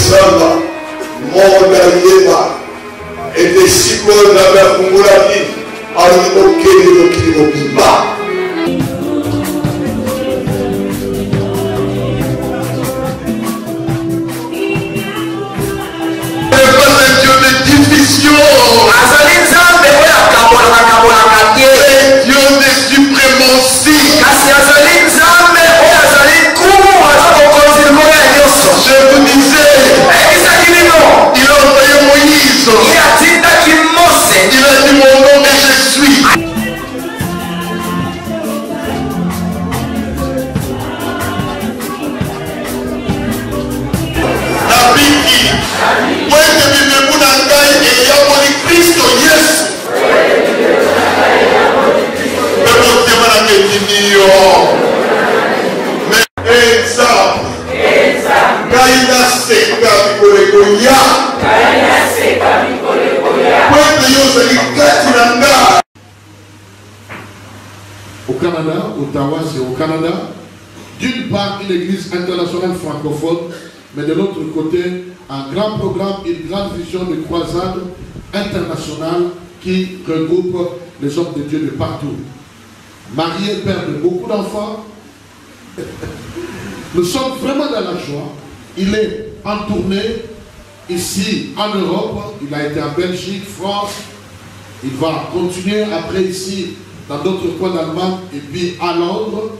Samba, Moda Yema, et des cyclones de la Kumulaki, à l'époque de Kilomimba. Dieu de suprématie. Je vous disais, il a envoyé Moïse. Il a dit mon nom et je suis. La Bible, moi je me mets et il y a mon Christ Jésus. Mais exemple, Kaina Seka Bikolekoya. Au Canada, Ottawa, c'est au Canada. D'une part, une église internationale francophone, mais de l'autre côté, un grand programme, une grande vision de croisade internationale qui regroupe les hommes de Dieu de partout. Marié, père de beaucoup d'enfants. Nous sommes vraiment dans la joie. Il est en tournée ici en Europe. Il a été en Belgique, France. Il va continuer après ici dans d'autres coins d'Allemagne et puis à Londres.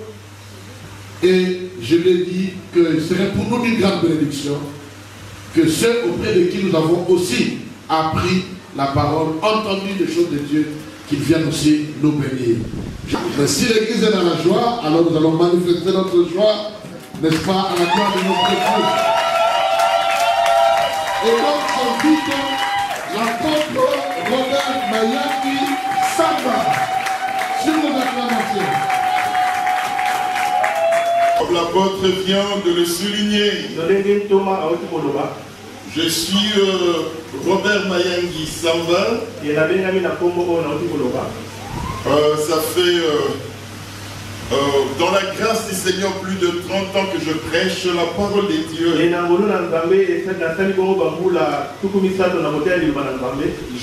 Et je lui ai dit que ce serait pour nous une grande bénédiction que ceux auprès de qui nous avons aussi appris la parole, entendu des choses de Dieu, qu'ils viennent aussi nous bénir. Mais si l'église est dans la joie, alors nous allons manifester notre joie, n'est-ce pas, à la gloire de notre Dieu. Et donc, j'invite l'apôtre Robert Mayangi Samba sur les acclamations. Comme l'apôtre vient de le souligner, je suis Robert Mayangi Samba. Ça fait dans la grâce du Seigneur plus de 30 ans que je prêche la parole de Dieu.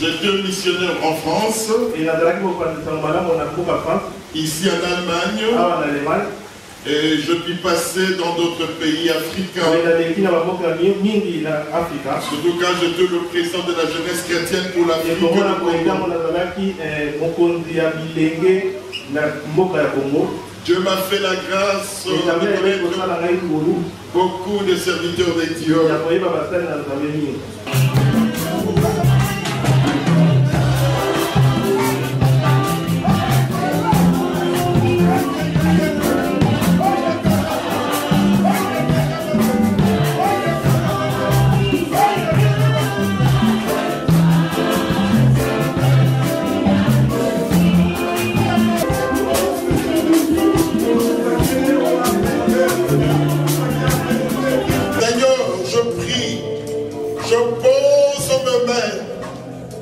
J'étais un missionnaire en France, ici en Allemagne, et je puis passer dans d'autres pays africains. Surtout quand j'étais le président de la jeunesse chrétienne pour l'Afrique. Dieu m'a fait la grâce de connaître beaucoup de serviteurs de Dieu.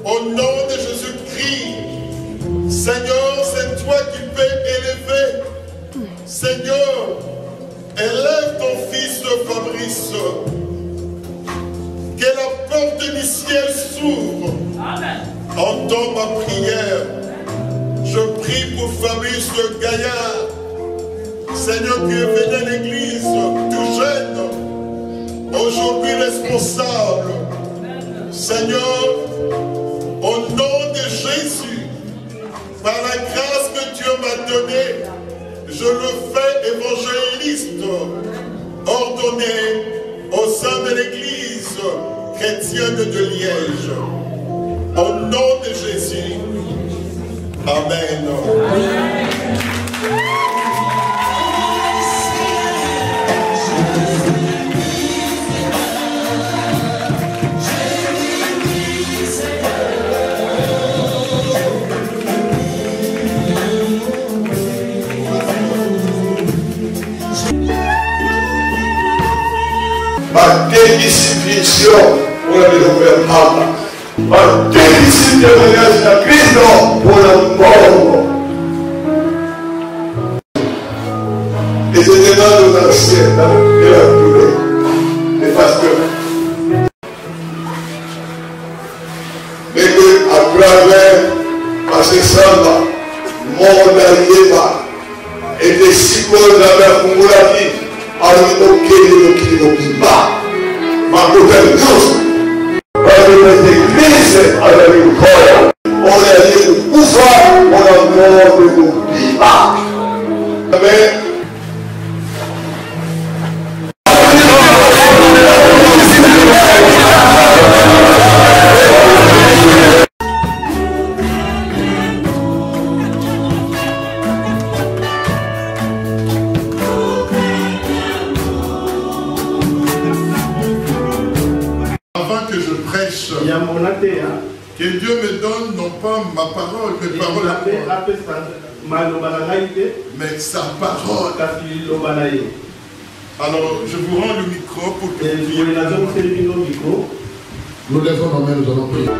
Au nom de Jésus-Christ, Seigneur, c'est toi qui peux élever. Seigneur, élève ton fils Fabrice. Que la porte du ciel s'ouvre. Entends ma prière. Je prie pour Fabrice Gaillard. Seigneur, qui est venu à l'église tout jeune, aujourd'hui responsable. Seigneur, au nom de Jésus, par la grâce que Dieu m'a donnée, je le fais évangéliste, ordonné au sein de l'église chrétienne de Liège. Au nom de Jésus. Amen. Ma dédisciplition pour la gouvernement. Ma dédisciplition à Christ pour le monde. Et je demande aux anciens de la tournée, de parce que travers Pasteur Samba, monde Yeba, et des psychologues de la Congolaki, alors il n'y a ma copaine douce, parce que les églises avec le corps, on a dit le pouvoir, on a mort de n'oublie pas. Amen. Que Dieu me donne non pas ma parole, mes paroles, mais sa parole. Alors, je vous rends le micro pour que vous priez. Nous lèvons nos mains, nous allons prier.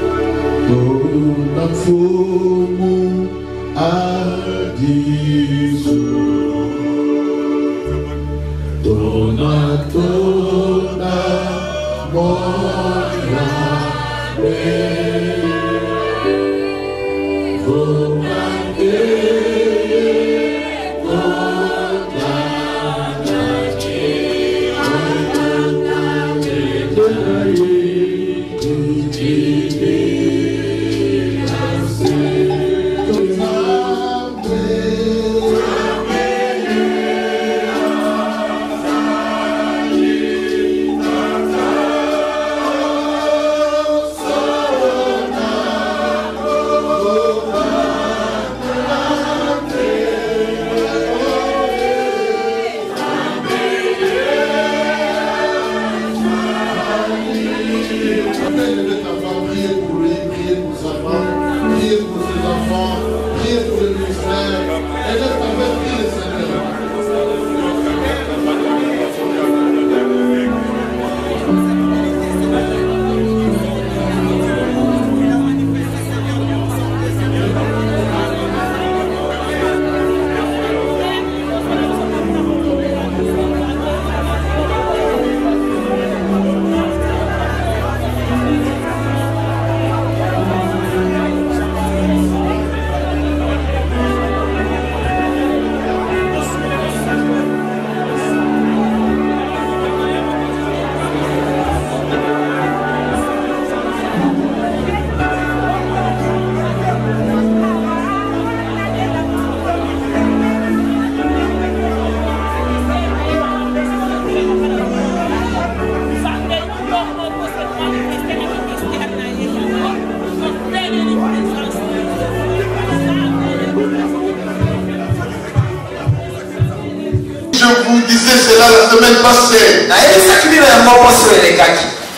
Je vous disais cela la semaine passée.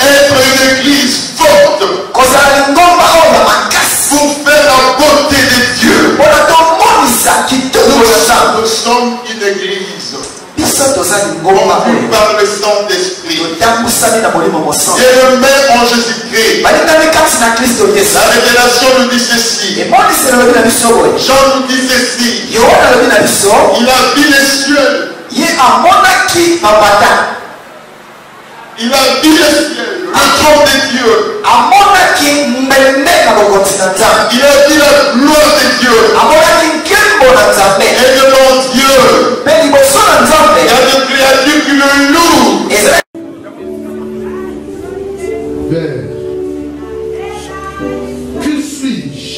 Être une église forte pour faire la beauté de Dieu. Nous sommes une église conduite par le Saint-Esprit. Bien-aimés en Jésus-Christ. La révélation nous dit ceci. Jean nous dit ceci. Il a vu les cieux. Il a vu les cieux, le trône de Dieu. Il a vu la gloire de Dieu. Et devant Dieu, il y a des créatures qui le louent. Père, que suis-je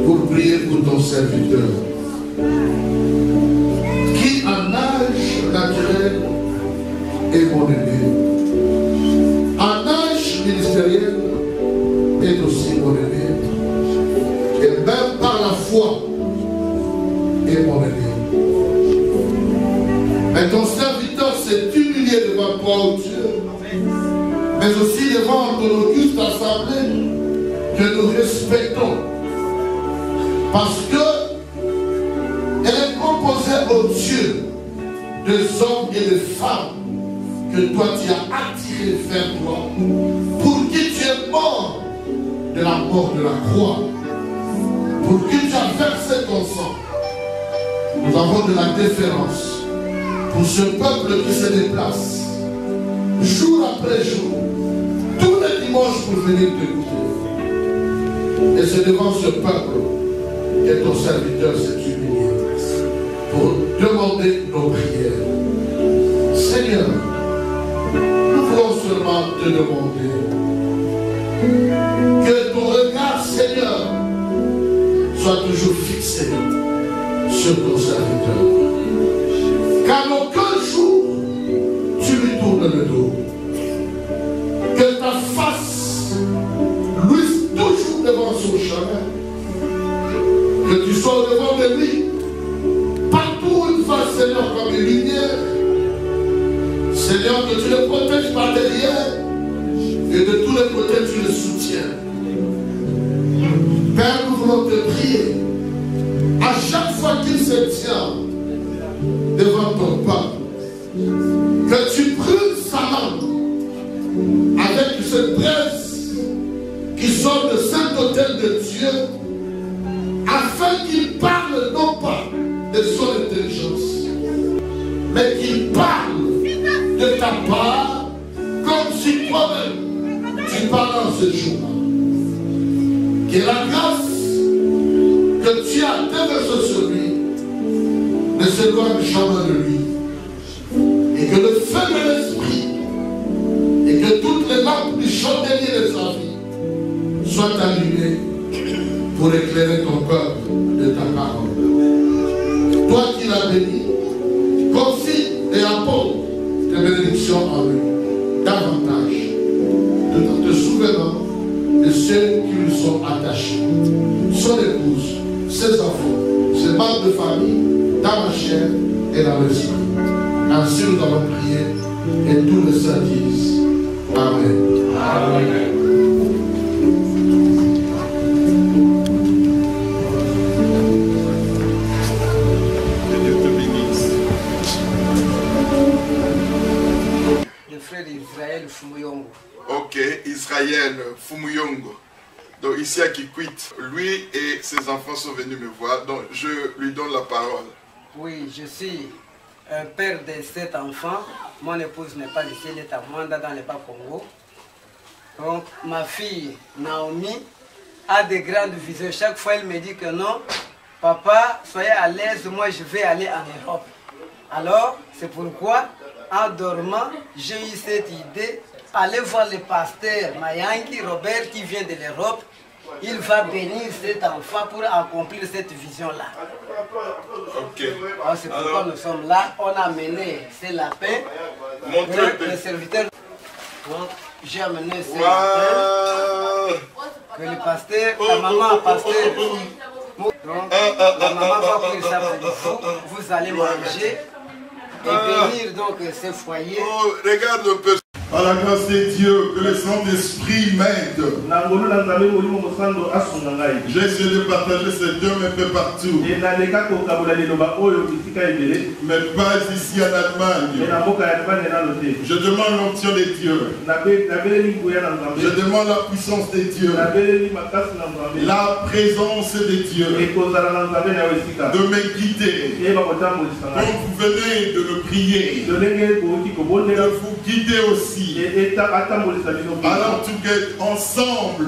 pour prier pour ton serviteur qui en âge naturel est mon aîné, en âge ministériel est aussi mon aîné, et même par la foi est mon aîné. Mais ton serviteur s'est humilié devant toi, ô Dieu, mais aussi devant ton auguste assemblée que nous respectons, parce que elle est composée, ô Dieu, de hommes et de femmes que toi tu as attirés vers toi, pour qui tu es mort de la mort de la croix, pour qui tu as versé ton sang. Nous avons de la déférence pour ce peuple qui se déplace jour après jour, tous les dimanches pour venir t'écouter. Et c'est devant ce peuple que ton serviteur s'est humilié pour demander nos prières. Seigneur, nous voulons seulement te demander que ton regard, Seigneur, soit toujours fixé sur ton serviteur. Qu'à aucun jour, tu lui tournes le dos. Que ta face luise toujours devant son chemin. Que tu sois devant de lui. Partout où il va, Seigneur, comme une lumière. Seigneur, que tu le protèges par derrière. Et de tous les côtés, tu le soutiens. Père, nous voulons te prier. À chaque fois qu'il se tient devant ton peuple, que tu brûles sa langue avec cette braise qui sort de Saint-Autel de Dieu, afin qu'il parle non pas de son intelligence, mais qu'il parle de ta part, comme si toi-même tu parles en ce jour-là. Que la grâce que tu as déversée sur lui ne s'éloigne jamais de lui. Et que le feu de l'esprit et que toutes les lampes du chandelier de sa vie soient allumées pour éclairer ton peuple de ta parole. Toi qui l'as béni, confie et apporte tes bénédictions en lui davantage, tout en te souvenant de ceux qui lui sont attachés, son épouse, ses enfants, ses membres de famille, dans la chair et dans l'esprit. Ainsi nous allons prier et tous les saints disent Amen. Amen. Le frère Israël Fumuyongo. Ok, Israël Fumuyongo. Donc ici à Kikwit, lui et ses enfants sont venus me voir, donc je lui donne la parole. Oui, je suis un père de 7 enfants. Mon épouse n'est pas ici, elle est à Mwanda dans le Bas-Congo. Donc ma fille Naomi a de grandes visions. Chaque fois elle me dit que non, papa, soyez à l'aise, moi je vais aller en Europe. Alors c'est pourquoi en dormant, j'ai eu cette idée. Allez voir le pasteur Mayanki Robert qui vient de l'Europe. Il va bénir cet enfant pour accomplir cette vision-là. Ok. C'est pourquoi nous sommes là. On a amené ces lapins. Le serviteur. Donc, j'ai amené ces lapins. Que le pasteur, la maman pasteur. Donc, la maman va prendre ça pour vous. Vous allez manger et bénir donc ces foyers. Oh, regarde un peu. À la grâce de Dieu, que le Saint-Esprit m'aide. J'ai essayé de partager cette œuvre un peu partout. Mais pas ici en Allemagne. Je demande l'onction de Dieu. Je demande la puissance de Dieu. La présence de Dieu. De me guider. Comme vous venez de le prier. De vous guider aussi. Alors tout est ensemble,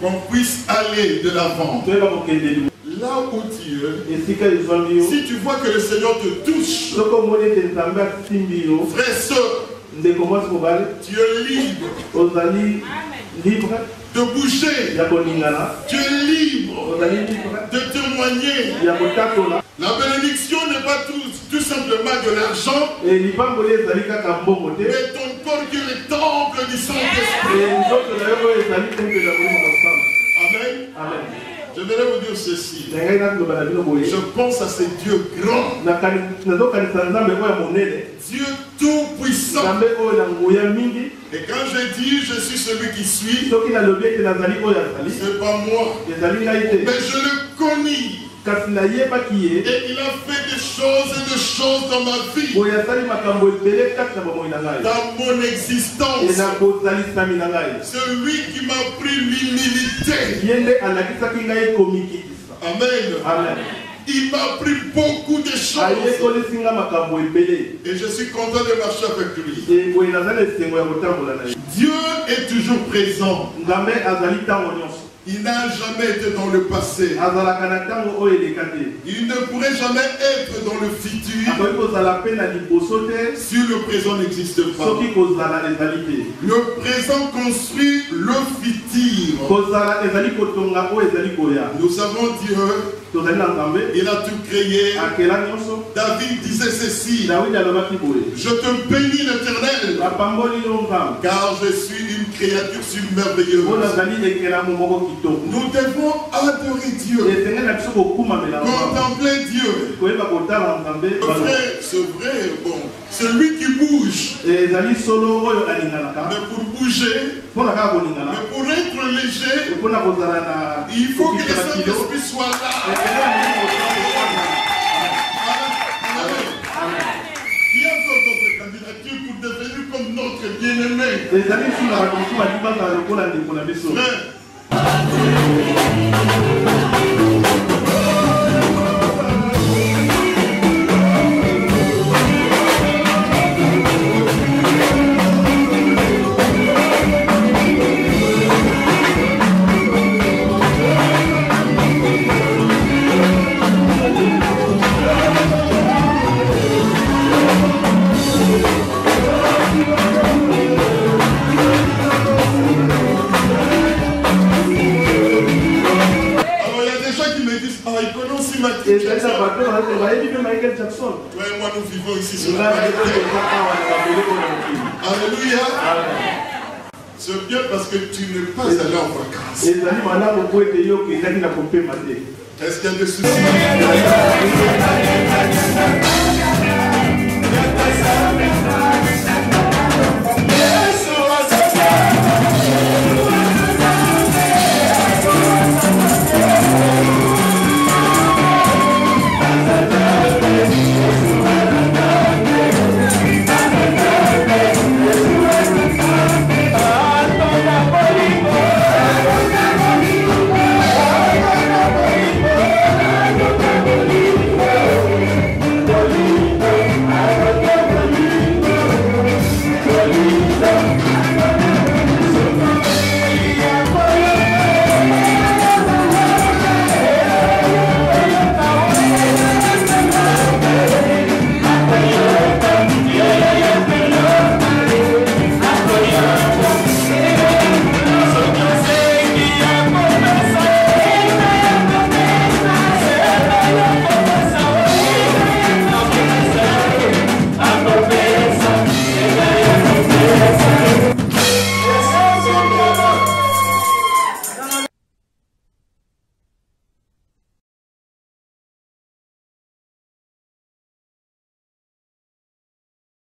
qu'on puisse aller de l'avant. Là où Dieu, si tu vois que le Seigneur te touche, frère, soeur, tu es libre de bouger, tu es libre de témoigner. La bénédiction n'est pas tout simplement de l'argent, mais ton corps qui est le temple du Saint-Esprit. Amen. Amen. Je voudrais vous dire ceci. Je pense à ce Dieu grand, Dieu tout-puissant. Et quand je dis je suis celui qui suis, ce n'est pas moi, mais je le connais. Et il a fait des choses dans ma vie, dans mon existence. C'est lui qui m'a pris l'humilité. Amen. Amen. Il m'a appris beaucoup de choses. Et je suis content de marcher avec lui. Dieu est toujours présent. Il n'a jamais été dans le passé. Il ne pourrait jamais être dans le futur si le présent n'existe pas. Le présent construit le futur. Nous savons Dieu. Il a tout créé. David disait ceci: je te bénis l'Éternel, car je suis une créature merveilleuse. Nous devons adorer Dieu, contempler Dieu. C'est vrai, bon, celui qui bouge, mais pour bouger, mais pour être léger, il faut que le Saint-Esprit soit là. Il y a d'autres candidatures pour devenir comme notre bien-aimé. Ouais, moi nous vivons ici sur la planète. Alléluia. C'est bien parce que tu n'es pas allé en vacances. Est-ce qu'il y a des soucis?